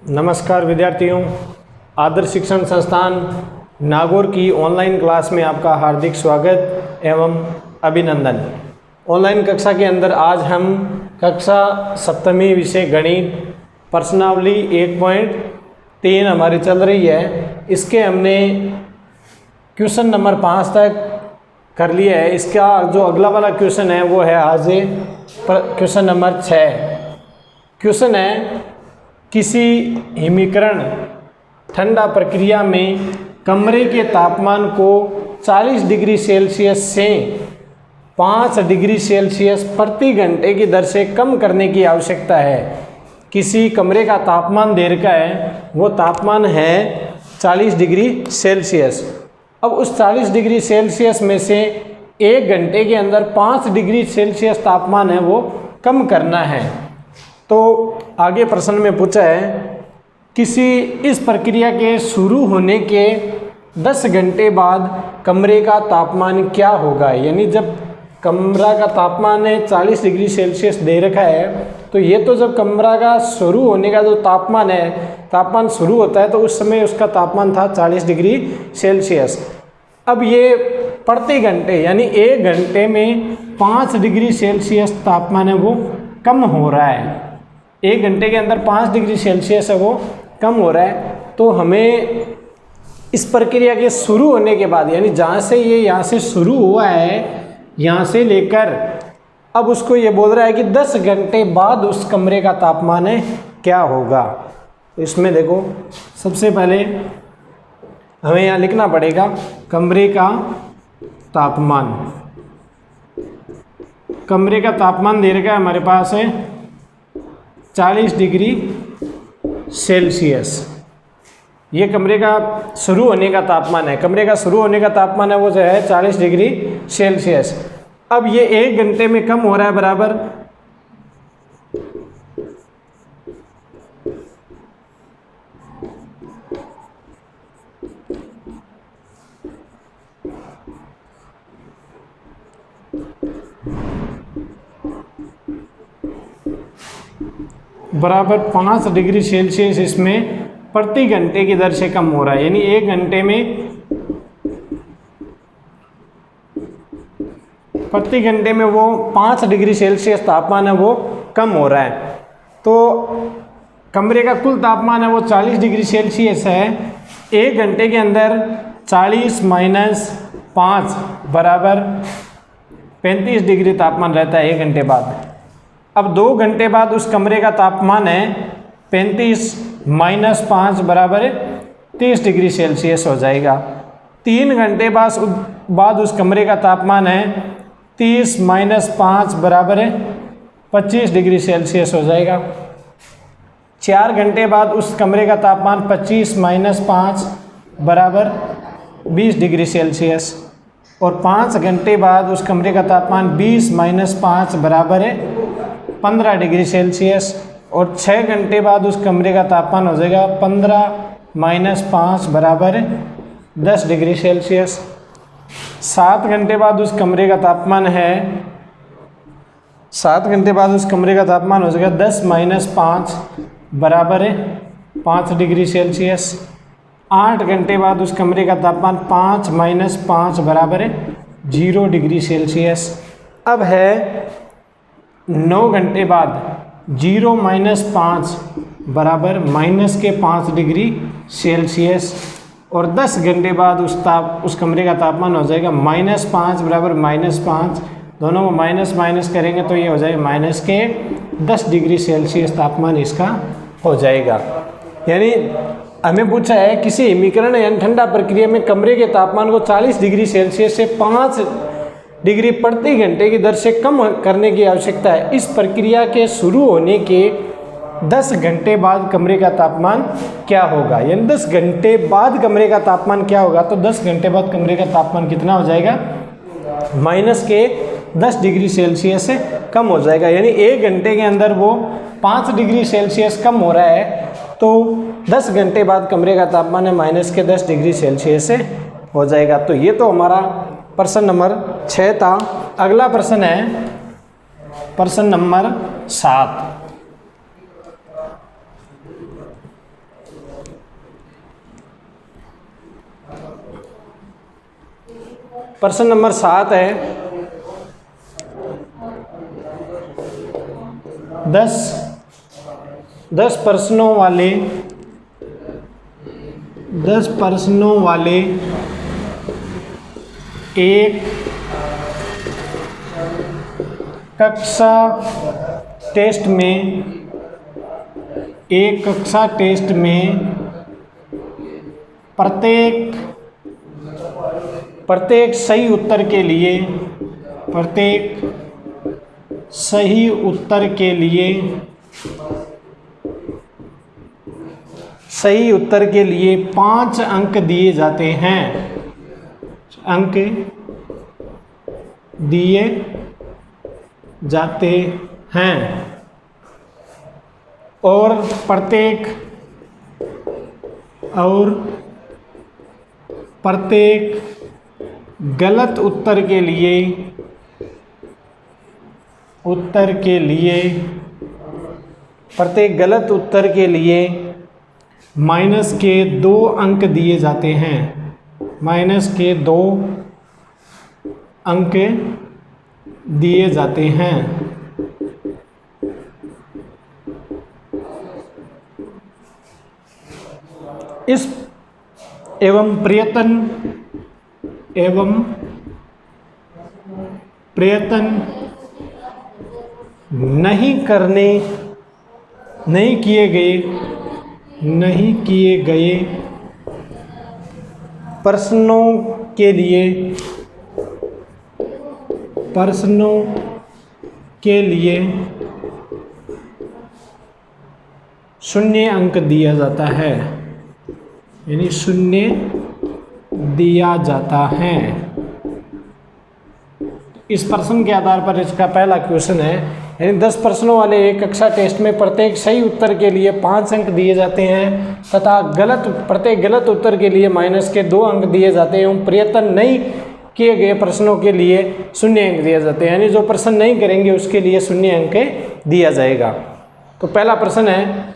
नमस्कार विद्यार्थियों, आदर्श शिक्षण संस्थान नागौर की ऑनलाइन क्लास में आपका हार्दिक स्वागत एवं अभिनंदन। ऑनलाइन कक्षा के अंदर आज हम कक्षा सप्तमी विषय गणित प्रश्नावली 1.3 हमारी चल रही है। इसके हमने क्वेश्चन नंबर 5 तक कर लिया है। इसका जो अगला वाला क्वेश्चन है वो है आज क्वेश्चन नंबर 6। क्वेश्चन है, किसी हिमीकरण ठंडा प्रक्रिया में कमरे के तापमान को 40 डिग्री सेल्सियस से 5 डिग्री सेल्सियस प्रति घंटे की दर से कम करने की आवश्यकता है। किसी कमरे का तापमान दे रखा है, वो तापमान है 40 डिग्री सेल्सियस। अब उस 40 डिग्री सेल्सियस में से 1 घंटे के अंदर 5 डिग्री सेल्सियस तापमान है वो कम करना है। तो आगे प्रश्न में पूछा है, किसी इस प्रक्रिया के शुरू होने के 10 घंटे बाद कमरे का तापमान क्या होगा। यानी जब कमरा का तापमान है 40 डिग्री सेल्सियस दे रखा है, तो ये तो जब कमरा का शुरू होने का जो तापमान शुरू होता है तो उस समय उसका तापमान था 40 डिग्री सेल्सियस। अब ये प्रति घंटे यानी 1 घंटे में 5 डिग्री सेल्सियस तापमान है वो कम हो रहा है। 1 घंटे के अंदर 5 डिग्री सेल्सियस है वो कम हो रहा है। तो हमें इस प्रक्रिया के शुरू होने के बाद यानी जहाँ से ये यहाँ से शुरू हुआ है, यहाँ से लेकर अब उसको ये बोल रहा है कि 10 घंटे बाद उस कमरे का तापमान है क्या होगा। तो इसमें देखो, सबसे पहले हमें यहाँ लिखना पड़ेगा कमरे का तापमान। कमरे का तापमान दे रखा है हमारे पास है 40 डिग्री सेल्सियस। ये कमरे का शुरू होने का तापमान है। कमरे का शुरू होने का तापमान है वो जो है 40 डिग्री सेल्सियस। अब ये 1 घंटे में कम हो रहा है बराबर बराबर 5 डिग्री सेल्सियस इसमें प्रति घंटे की दर से कम हो रहा है। यानी 1 घंटे में प्रति घंटे में वो 5 डिग्री सेल्सियस तापमान है वो कम हो रहा है। तो कमरे का कुल तापमान है वो 40 डिग्री सेल्सियस है। 1 घंटे के अंदर 40 माइनस 5 बराबर 35 डिग्री तापमान रहता है 1 घंटे बाद। अब 2 घंटे बाद उस कमरे का तापमान है 35 माइनस 5 बराबर 30 डिग्री सेल्सियस हो जाएगा। 3 घंटे बाद उस कमरे का तापमान है 30 माइनस 5 बराबर 25 डिग्री सेल्सियस हो जाएगा। 4 घंटे बाद उस कमरे का तापमान 25 माइनस 5 बराबर 20 डिग्री सेल्सियस। और 5 घंटे बाद उस कमरे का तापमान 20 माइनस 5 बराबर 15 डिग्री सेल्सियस। और 6 घंटे बाद उस कमरे का तापमान हो जाएगा 15 माइनस 5 बराबर 10 डिग्री सेल्सियस। 7 घंटे बाद उस कमरे का तापमान है 7 घंटे बाद उस कमरे का तापमान हो जाएगा 10 माइनस 5 बराबर 5 डिग्री सेल्सियस। 8 घंटे बाद उस कमरे का तापमान 5 माइनस 5 बराबर 0 डिग्री सेल्सियस। अब है 9 घंटे बाद 0 माइनस 5 बराबर माइनस के 5 डिग्री सेल्सियस। और 10 घंटे बाद उस कमरे का तापमान हो जाएगा माइनस 5 बराबर माइनस 5। दोनों को माइनस माइनस करेंगे तो ये हो जाएगा माइनस के 10 डिग्री सेल्सियस तापमान इसका हो जाएगा। यानी हमें पूछा है किसी हिमीकरण यानी ठंडा प्रक्रिया में कमरे के तापमान को 40 डिग्री सेल्सियस से 5 डिग्री प्रति घंटे की दर से कम करने की आवश्यकता है। इस प्रक्रिया के शुरू होने के 10 घंटे बाद कमरे का तापमान क्या होगा। यानी 10 घंटे बाद कमरे का तापमान क्या होगा। तो 10 घंटे बाद कमरे का तापमान कितना हो जाएगा, माइनस के 10 डिग्री सेल्सियस से कम हो जाएगा। यानी 1 घंटे के अंदर वो 5 डिग्री सेल्सियस कम हो रहा है, तो 10 घंटे बाद कमरे का तापमान है माइनस के 10 डिग्री सेल्सियस से हो जाएगा। तो ये तो हमारा प्रश्न नंबर 6 था। अगला प्रश्न है प्रश्न नंबर 7। प्रश्न नंबर 7 है 10 प्रश्नों वाले एक कक्षा टेस्ट में प्रत्येक सही उत्तर के लिए 5 अंक दिए जाते हैं और प्रत्येक गलत उत्तर के लिए माइनस के 2 अंक दिए जाते हैं। इस एवं प्रयत्न नहीं किए गए प्रश्नों के लिए 0 अंक दिया जाता है, यानी 0 दिया जाता है। इस प्रश्न के आधार पर इसका पहला क्वेश्चन है, यानी 10 प्रश्नों वाले एक कक्षा टेस्ट में प्रत्येक सही उत्तर के लिए 5 अंक दिए जाते हैं तथा प्रत्येक गलत उत्तर के लिए माइनस के 2 अंक दिए जाते हैं एवं प्रयत्न नहीं किए गए प्रश्नों के लिए 0 अंक दिए जाते हैं, यानी जो प्रश्न नहीं करेंगे उसके लिए 0 अंक दिया जाएगा। तो पहला प्रश्न है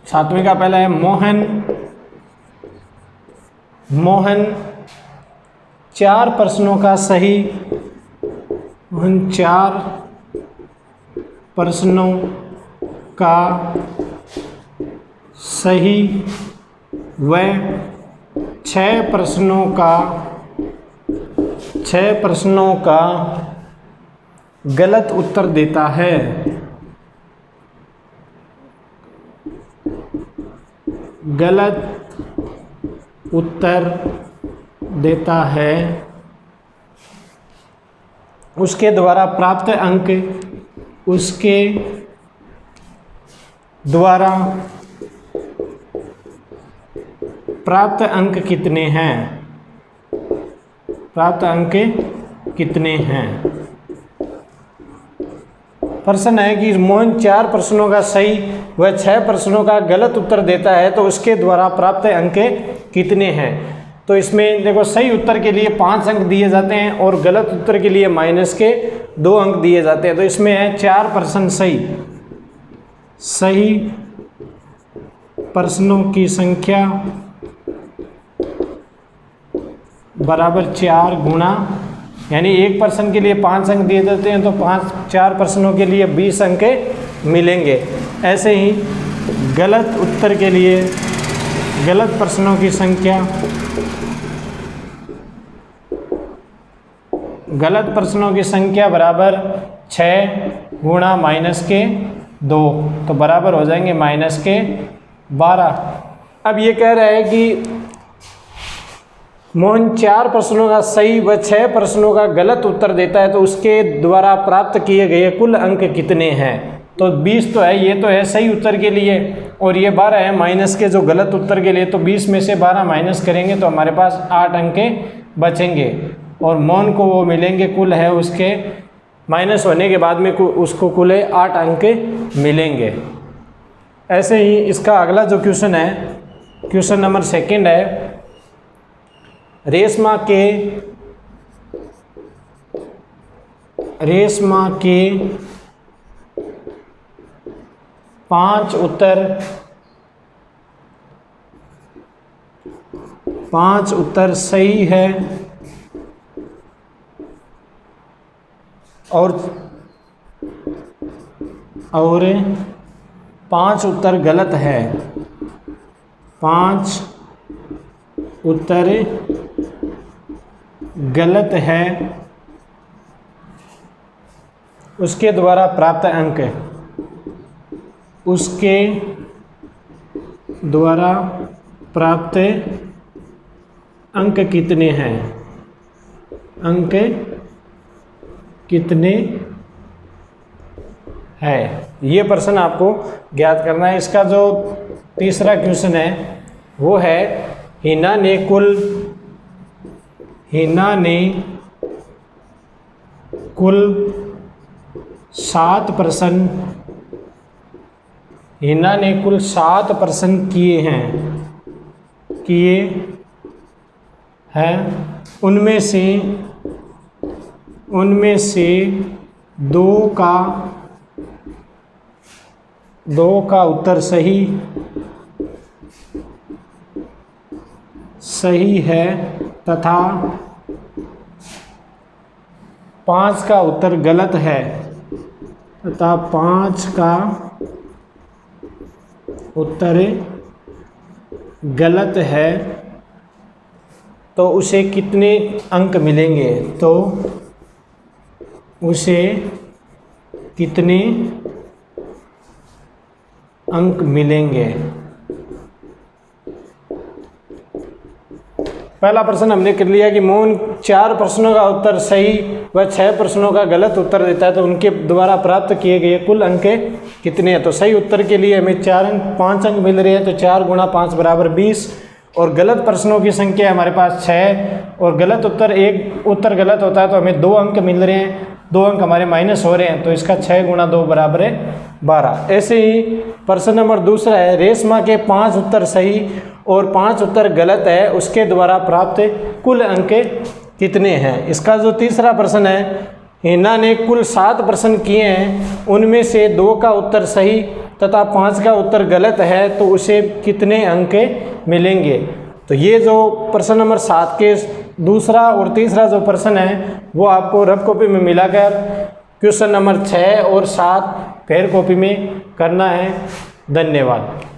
7वें का पहला है, मोहन 4 प्रश्नों का सही व 6 प्रश्नों का गलत उत्तर देता है। उसके द्वारा प्राप्त अंक कितने हैं? प्रश्न है कि मोहन 4 प्रश्नों का सही व 6 प्रश्नों का गलत उत्तर देता है, तो उसके द्वारा प्राप्त अंक कितने हैं? तो इसमें देखो, सही उत्तर के लिए 5 अंक दिए जाते हैं और गलत उत्तर के लिए माइनस के 2 अंक दिए जाते हैं। तो इसमें है 4 प्रश्न सही प्रश्नों की संख्या बराबर 4 गुना, यानी एक प्रश्न के लिए 5 अंक दिए जाते हैं तो 4 प्रश्नों के लिए 20 अंक मिलेंगे। ऐसे ही गलत उत्तर के लिए गलत प्रश्नों की संख्या बराबर 6 गुणा माइनस के 2, तो बराबर हो जाएंगे माइनस के 12। अब ये कह रहा है कि मोहन 4 प्रश्नों का सही व 6 प्रश्नों का गलत उत्तर देता है, तो उसके द्वारा प्राप्त किए गए कुल अंक कितने हैं? तो 20 तो है, ये तो है सही उत्तर के लिए, और ये 12 है माइनस के जो गलत उत्तर के लिए। तो 20 में से 12 माइनस करेंगे तो हमारे पास 8 अंक बचेंगे और मोहन को वो मिलेंगे, कुल है उसके माइनस होने के बाद में उसको कुल 8 अंक मिलेंगे। ऐसे ही इसका अगला जो क्वेश्चन है, क्वेश्चन नंबर 2 है, रेशमा के 5 उत्तर सही है और 5 उत्तर गलत है, 5 उत्तर गलत है, उसके द्वारा प्राप्त अंक, उसके द्वारा प्राप्त अंक कितने हैं, अंक कितने है, ये प्रश्न आपको ज्ञात करना है। इसका जो तीसरा क्वेश्चन है वो है हिना ने कुल 7 प्रश्न, हिना ने कुल 7 प्रश्न किए हैं, उनमें से 2 का उत्तर सही है तथा 5 का उत्तर गलत है, तथा 5 का उत्तर गलत है, तो उसे कितने अंक मिलेंगे, तो उसे कितने अंक मिलेंगे। पहला प्रश्न हमने कर लिया कि मोहन 4 प्रश्नों का उत्तर सही व 6 प्रश्नों का गलत उत्तर देता है, तो उनके द्वारा प्राप्त किए गए कुल अंक कितने हैं। तो सही उत्तर के लिए हमें 5 अंक मिल रहे हैं, तो 4 गुणा 5 बराबर 20, और गलत प्रश्नों की संख्या हमारे पास 6, और गलत उत्तर, एक उत्तर गलत होता है तो हमें 2 अंक मिल रहे हैं, 2 अंक हमारे माइनस हो रहे हैं, तो इसका 6 गुणा 2 बराबर है 12। ऐसे ही प्रश्न नंबर दूसरा है रेशमा के 5 उत्तर सही और 5 उत्तर गलत है, उसके द्वारा प्राप्त कुल अंक कितने हैं। इसका जो तीसरा प्रश्न है हिना ने कुल 7 प्रश्न किए हैं, उनमें से 2 का उत्तर सही तथा 5 का उत्तर गलत है, तो उसे कितने अंक मिलेंगे। तो ये जो प्रश्न नंबर 7 के दूसरा और तीसरा जो प्रश्न है वो आपको रफ कॉपी में मिलाकर क्वेश्चन नंबर 6 और 7 फेयर कॉपी में करना है। धन्यवाद।